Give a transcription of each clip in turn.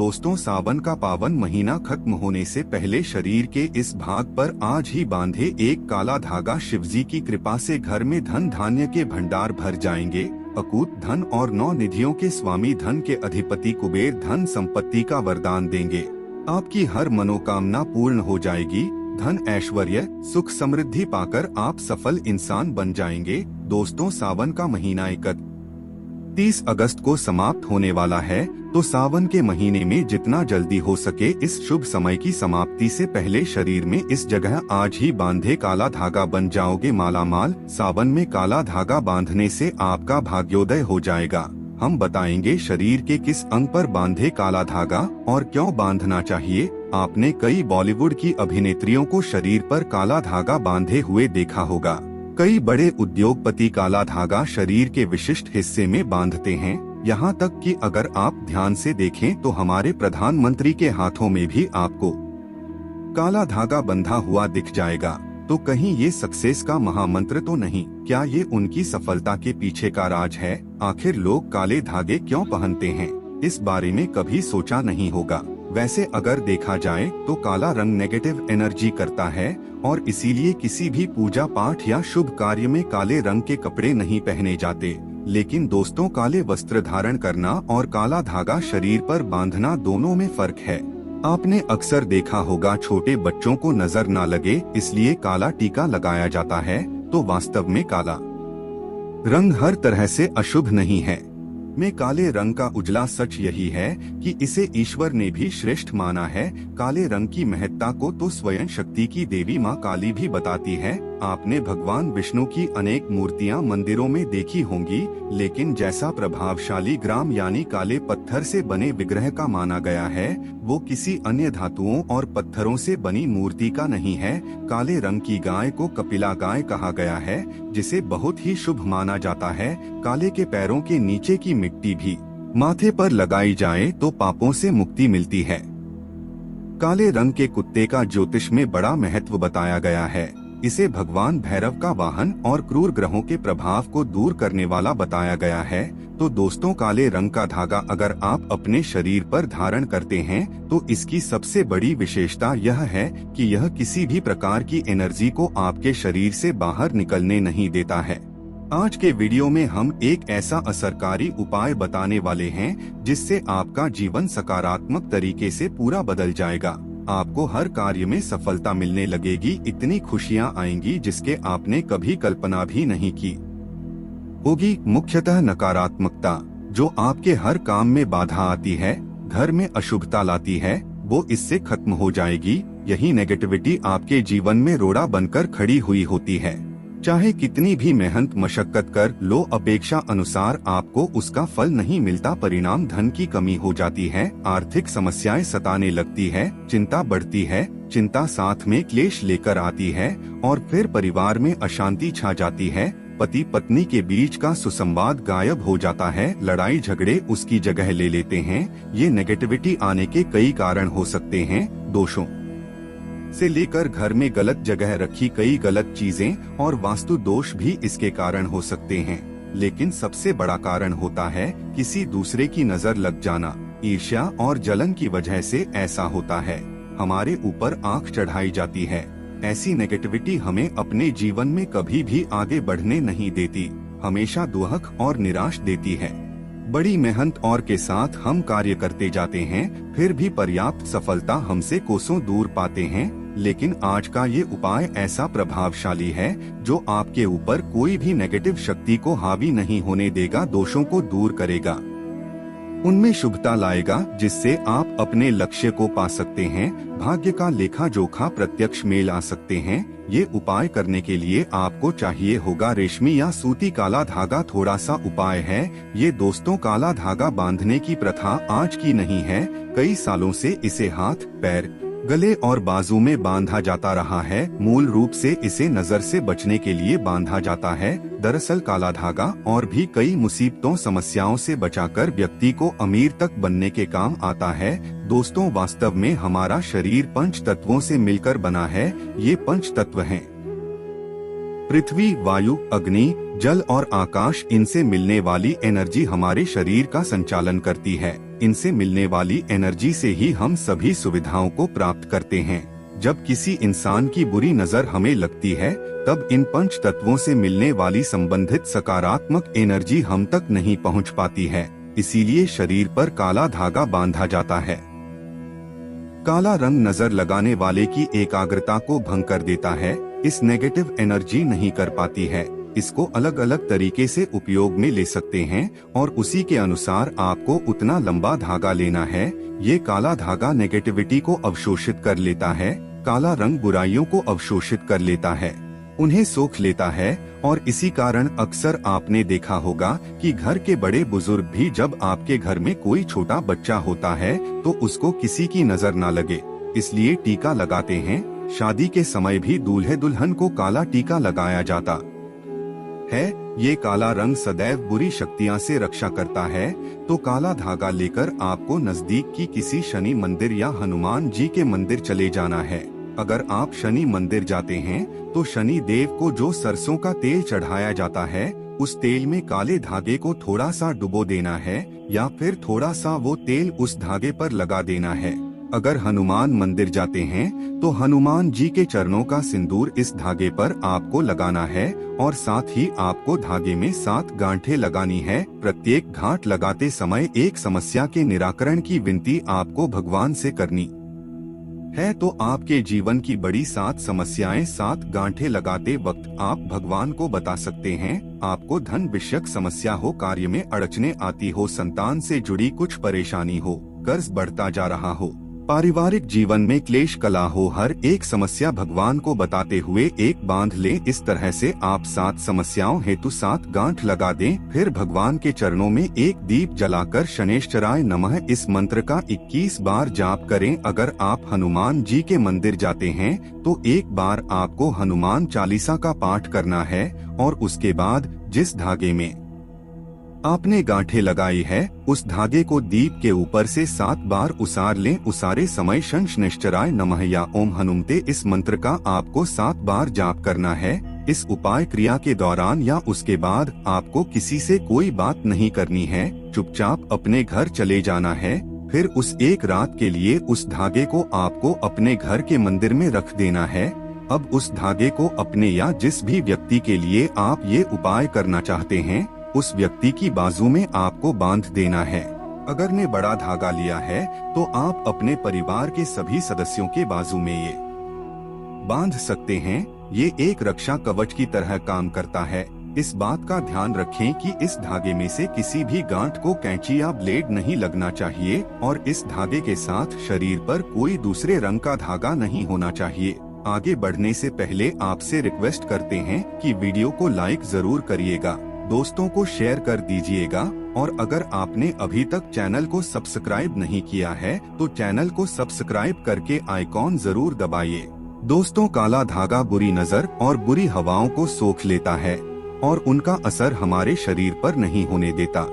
दोस्तों, सावन का पावन महीना खत्म होने से पहले शरीर के इस भाग पर आज ही बांधे एक काला धागा शिवजी की कृपा से घर में धन धान्य के भंडार भर जाएंगे। अकूत धन और 9 निधियों के स्वामी, धन के अधिपति कुबेर धन संपत्ति का वरदान देंगे। आपकी हर मनोकामना पूर्ण हो जाएगी। धन, ऐश्वर्य, सुख, समृद्धि पाकर आप सफल इंसान बन जाएंगे। दोस्तों, सावन का महीना 31 अगस्त को समाप्त होने वाला है, तो सावन के महीने में जितना जल्दी हो सके इस शुभ समय की समाप्ति से पहले शरीर में इस जगह आज ही बांधे काला धागा बन जाओगे मालामाल। सावन में काला धागा बांधने से आपका भाग्योदय हो जाएगा। हम बताएंगे शरीर के किस अंग पर बांधे काला धागा और क्यों बांधना चाहिए। आपने कई बॉलीवुड की अभिनेत्रियों को शरीर पर काला धागा बांधे हुए देखा होगा। कई बड़े उद्योगपति काला धागा शरीर के विशिष्ट हिस्से में बांधते हैं। यहाँ तक कि अगर आप ध्यान से देखें तो हमारे प्रधानमंत्री के हाथों में भी आपको काला धागा बंधा हुआ दिख जाएगा। तो कहीं ये सक्सेस का महामंत्र तो नहीं? क्या ये उनकी सफलता के पीछे का राज है? आखिर लोग काले धागे क्यों पहनते हैं, इस बारे में कभी सोचा नहीं होगा। वैसे अगर देखा जाए तो काला रंग नेगेटिव एनर्जी करता है और इसीलिए किसी भी पूजा पाठ या शुभ कार्य में काले रंग के कपड़े नहीं पहने जाते। लेकिन दोस्तों, काले वस्त्र धारण करना और काला धागा शरीर पर बांधना दोनों में फर्क है। आपने अक्सर देखा होगा छोटे बच्चों को नजर ना लगे इसलिए काला टीका लगाया जाता है, तो वास्तव में काला रंग हर तरह से अशुभ नहीं है। में काले रंग का उजला सच यही है कि इसे ईश्वर ने भी श्रेष्ठ माना है। काले रंग की महत्ता को तो स्वयं शक्ति की देवी माँ काली भी बताती है। आपने भगवान विष्णु की अनेक मूर्तियाँ मंदिरों में देखी होंगी, लेकिन जैसा प्रभावशाली ग्राम यानी काले पत्थर से बने विग्रह का माना गया है, वो किसी अन्य धातुओं और पत्थरों से बनी मूर्ति का नहीं है। काले रंग की गाय को कपिला गाय कहा गया है, जिसे बहुत ही शुभ माना जाता है। काले के पैरों के नीचे की मिट्टी भी माथे पर लगाई जाए तो पापों से मुक्ति मिलती है। काले रंग के कुत्ते का ज्योतिष में बड़ा महत्व बताया गया है। इसे भगवान भैरव का वाहन और क्रूर ग्रहों के प्रभाव को दूर करने वाला बताया गया है। तो दोस्तों, काले रंग का धागा अगर आप अपने शरीर पर धारण करते हैं तो इसकी सबसे बड़ी विशेषता यह है कि यह किसी भी प्रकार की एनर्जी को आपके शरीर से बाहर निकलने नहीं देता है। आज के वीडियो में हम एक ऐसा असरकारी उपाय बताने वाले हैं जिससे आपका जीवन सकारात्मक तरीके से पूरा बदल जाएगा। आपको हर कार्य में सफलता मिलने लगेगी, इतनी खुशियां आएंगी जिसके आपने कभी कल्पना भी नहीं की होगी। मुख्यतः नकारात्मकता जो आपके हर काम में बाधा आती है, घर में अशुभता लाती है, वो इससे खत्म हो जाएगी। यही नेगेटिविटी आपके जीवन में रोड़ा बनकर खड़ी हुई होती है। चाहे कितनी भी मेहनत मशक्कत कर लो, अपेक्षा अनुसार आपको उसका फल नहीं मिलता। परिणाम धन की कमी हो जाती है, आर्थिक समस्याएं सताने लगती है, चिंता बढ़ती है, चिंता साथ में क्लेश लेकर आती है और फिर परिवार में अशांति छा जाती है। पति पत्नी के बीच का सुसंवाद गायब हो जाता है, लड़ाई झगड़े उसकी जगह ले लेते हैं। ये नेगेटिविटी आने के कई कारण हो सकते हैं। दोषों से लेकर घर में गलत जगह रखी कई गलत चीजें और वास्तु दोष भी इसके कारण हो सकते हैं। लेकिन सबसे बड़ा कारण होता है किसी दूसरे की नजर लग जाना। ईर्ष्या और जलन की वजह से ऐसा होता है। हमारे ऊपर आंख चढ़ाई जाती है। ऐसी नेगेटिविटी हमें अपने जीवन में कभी भी आगे बढ़ने नहीं देती, हमेशा दुहक और निराश देती है। बड़ी मेहनत और के साथ हम कार्य करते जाते हैं, फिर भी पर्याप्त सफलता हमसे कोसों दूर पाते हैं। लेकिन आज का ये उपाय ऐसा प्रभावशाली है जो आपके ऊपर कोई भी नेगेटिव शक्ति को हावी नहीं होने देगा, दोषों को दूर करेगा, उनमें शुभता लाएगा, जिससे आप अपने लक्ष्य को पा सकते हैं। भाग्य का लेखा जोखा प्रत्यक्ष मेल आ सकते हैं। ये उपाय करने के लिए आपको चाहिए होगा रेशमी या सूती काला धागा। थोड़ा सा उपाय है ये दोस्तों। काला धागा बांधने की प्रथा आज की नहीं है, कई सालों से इसे हाथ, पैर, गले और बाजू में बांधा जाता रहा है। मूल रूप से इसे नजर से बचने के लिए बांधा जाता है। दरअसल काला धागा और भी कई मुसीबतों समस्याओं से बचाकर व्यक्ति को अमीर तक बनने के काम आता है। दोस्तों, वास्तव में हमारा शरीर 5 तत्वों से मिलकर बना है। ये 5 तत्व हैं पृथ्वी, वायु, अग्नि, जल और आकाश। इनसे मिलने वाली एनर्जी हमारे शरीर का संचालन करती है। इनसे मिलने वाली एनर्जी से ही हम सभी सुविधाओं को प्राप्त करते हैं। जब किसी इंसान की बुरी नजर हमें लगती है, तब इन पंच तत्वों से मिलने वाली संबंधित सकारात्मक एनर्जी हम तक नहीं पहुंच पाती है, इसीलिए शरीर पर काला धागा बांधा जाता है। काला रंग नजर लगाने वाले की एकाग्रता को भंग कर देता है, इस नेगेटिव एनर्जी नहीं कर पाती है। इसको अलग अलग तरीके से उपयोग में ले सकते हैं और उसी के अनुसार आपको उतना लंबा धागा लेना है। ये काला धागा नेगेटिविटी को अवशोषित कर लेता है, काला रंग बुराइयों को अवशोषित कर लेता है, उन्हें सोख लेता है। और इसी कारण अक्सर आपने देखा होगा कि घर के बड़े बुजुर्ग भी जब आपके घर में कोई छोटा बच्चा होता है तो उसको किसी की नजर ना लगे, इसलिए टीका लगाते हैं। शादी के समय भी दूल्हे दुल्हन को काला टीका लगाया जाता है। ये काला रंग सदैव बुरी शक्तियां से रक्षा करता है। तो काला धागा लेकर आपको नजदीक की किसी शनि मंदिर या हनुमान जी के मंदिर चले जाना है। अगर आप शनि मंदिर जाते हैं तो शनि देव को जो सरसों का तेल चढ़ाया जाता है, उस तेल में काले धागे को थोड़ा सा डुबो देना है या फिर थोड़ा सा वो तेल उस धागे पर लगा देना है। अगर हनुमान मंदिर जाते हैं तो हनुमान जी के चरणों का सिंदूर इस धागे पर आपको लगाना है और साथ ही आपको धागे में 7 गांठें लगानी है। प्रत्येक गांठ लगाते समय एक समस्या के निराकरण की विनती आपको भगवान से करनी है। तो आपके जीवन की बड़ी 7 समस्याएं 7 गांठें लगाते वक्त आप भगवान को बता सकते हैं। आपको धन विषयक समस्या हो, कार्य में अड़चने आती हो, संतान से जुड़ी कुछ परेशानी हो, कर्ज बढ़ता जा रहा हो, पारिवारिक जीवन में क्लेश कला हो, हर एक समस्या भगवान को बताते हुए एक बांध लें। इस तरह से आप 7 समस्याओं हेतु 7 गांठ लगा दें। फिर भगवान के चरणों में एक दीप जलाकर शनेश्चराय नमः इस मंत्र का 21 बार जाप करें। अगर आप हनुमान जी के मंदिर जाते हैं तो एक बार आपको हनुमान चालीसा का पाठ करना है और उसके बाद जिस धागे में आपने गांठें लगाई है उस धागे को दीप के ऊपर से 7 बार उसार लें। उसारे समय शनेश्चराय नमः या ओम हनुमते इस मंत्र का आपको 7 बार जाप करना है। इस उपाय क्रिया के दौरान या उसके बाद आपको किसी से कोई बात नहीं करनी है, चुपचाप अपने घर चले जाना है। फिर उस एक रात के लिए उस धागे को आपको अपने घर के मंदिर में रख देना है। अब उस धागे को अपने या जिस भी व्यक्ति के लिए आप ये उपाय करना चाहते हैं उस व्यक्ति की बाजू में आपको बांध देना है। अगर ने बड़ा धागा लिया है तो आप अपने परिवार के सभी सदस्यों के बाजू में ये बांध सकते हैं। ये एक रक्षा कवच की तरह काम करता है। इस बात का ध्यान रखें कि इस धागे में से किसी भी गांठ को कैंची या ब्लेड नहीं लगना चाहिए और इस धागे के साथ शरीर पर कोई दूसरे रंग का धागा नहीं होना चाहिए। आगे बढ़ने से पहले आपसे रिक्वेस्ट करते हैं कि वीडियो को लाइक जरूर करिएगा, दोस्तों को शेयर कर दीजिएगा और अगर आपने अभी तक चैनल को सब्सक्राइब नहीं किया है तो चैनल को सब्सक्राइब करके आइकॉन जरूर दबाइए। दोस्तों, काला धागा बुरी नजर और बुरी हवाओं को सोख लेता है और उनका असर हमारे शरीर पर नहीं होने देता।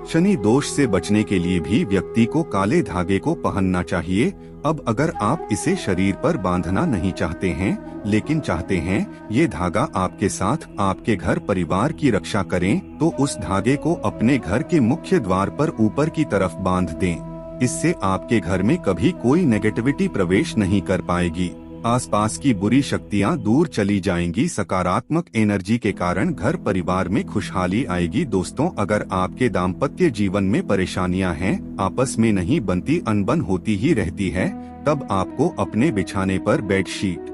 शनि दोष से बचने के लिए भी व्यक्ति को काले धागे को पहनना चाहिए। अब अगर आप इसे शरीर पर बांधना नहीं चाहते हैं लेकिन चाहते हैं ये धागा आपके साथ आपके घर परिवार की रक्षा करें तो उस धागे को अपने घर के मुख्य द्वार पर ऊपर की तरफ बांध दें। इससे आपके घर में कभी कोई नेगेटिविटी प्रवेश नहीं कर पाएगी। आसपास की बुरी शक्तियां दूर चली जाएंगी। सकारात्मक एनर्जी के कारण घर परिवार में खुशहाली आएगी। दोस्तों, अगर आपके दाम्पत्य जीवन में परेशानियां हैं, आपस में नहीं बनती, अनबन होती ही रहती है, तब आपको अपने बिछाने पर बेडशीट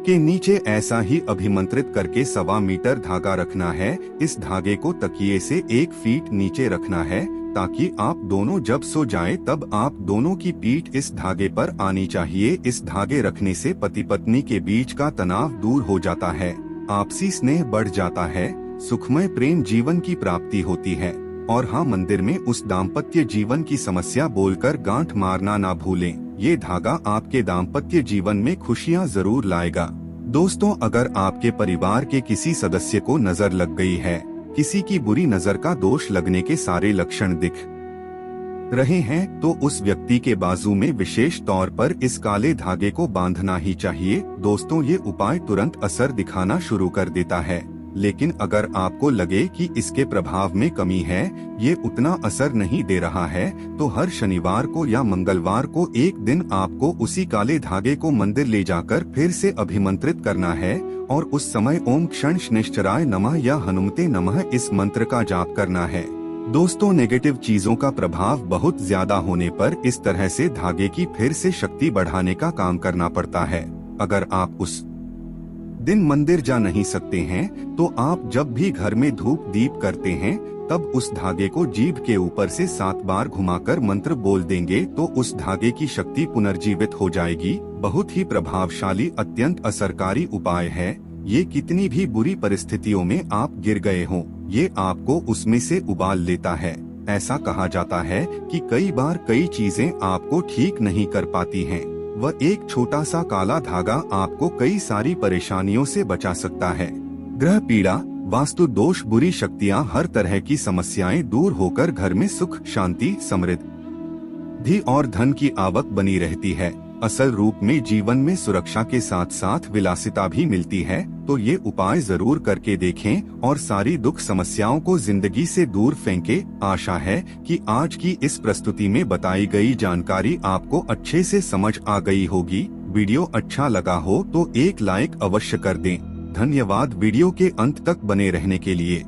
के नीचे ऐसा ही अभिमंत्रित करके 1.25 मीटर धागा रखना है। इस धागे को तकिए से 1 फीट नीचे रखना है ताकि आप दोनों जब सो जाएं तब आप दोनों की पीठ इस धागे पर आनी चाहिए। इस धागे रखने से पति पत्नी के बीच का तनाव दूर हो जाता है, आपसी स्नेह बढ़ जाता है, सुखमय प्रेम जीवन की प्राप्ति होती है। और हाँ, मंदिर में उस दाम्पत्य जीवन की समस्या बोलकर गांठ मारना ना भूलें। ये धागा आपके दाम्पत्य जीवन में खुशियाँ जरूर लाएगा। दोस्तों, अगर आपके परिवार के किसी सदस्य को नजर लग गई है, किसी की बुरी नजर का दोष लगने के सारे लक्षण दिख रहे हैं तो उस व्यक्ति के बाजू में विशेष तौर पर इस काले धागे को बांधना ही चाहिए। दोस्तों, ये उपाय तुरंत असर दिखाना शुरू कर देता है। लेकिन अगर आपको लगे कि इसके प्रभाव में कमी है, ये उतना असर नहीं दे रहा है, तो हर शनिवार को या मंगलवार को एक दिन आपको उसी काले धागे को मंदिर ले जाकर फिर से अभिमंत्रित करना है और उस समय ओम क्षण निश्चराय नमः या हनुमते नमः इस मंत्र का जाप करना है। दोस्तों, नेगेटिव चीजों का प्रभाव बहुत ज्यादा होने पर इस तरह से धागे की फिर से शक्ति बढ़ाने का काम करना पड़ता है। अगर आप उस दिन मंदिर जा नहीं सकते हैं, तो आप जब भी घर में धूप दीप करते हैं, तब उस धागे को जीभ के ऊपर से 7 बार घुमाकर मंत्र बोल देंगे तो उस धागे की शक्ति पुनर्जीवित हो जाएगी। बहुत ही प्रभावशाली, अत्यंत असरकारी उपाय है। ये कितनी भी बुरी परिस्थितियों में आप गिर गए हों, ये आपको उसमें से उबाल लेता है। ऐसा कहा जाता है कि कई बार कई चीजें आपको ठीक नहीं कर पाती हैं। वह एक छोटा सा काला धागा आपको कई सारी परेशानियों से बचा सकता है। ग्रह पीड़ा, वास्तु दोष, बुरी शक्तियाँ, हर तरह की समस्याएं दूर होकर घर में सुख, शांति, समृद्धि और धन की आवक बनी रहती है। असल रूप में जीवन में सुरक्षा के साथ साथ विलासिता भी मिलती है। तो ये उपाय जरूर करके देखें और सारी दुख समस्याओं को जिंदगी से दूर फेंके। आशा है कि आज की इस प्रस्तुति में बताई गई जानकारी आपको अच्छे से समझ आ गई होगी। वीडियो अच्छा लगा हो तो एक लाइक अवश्य कर दें। धन्यवाद वीडियो के अंत तक बने रहने के लिए।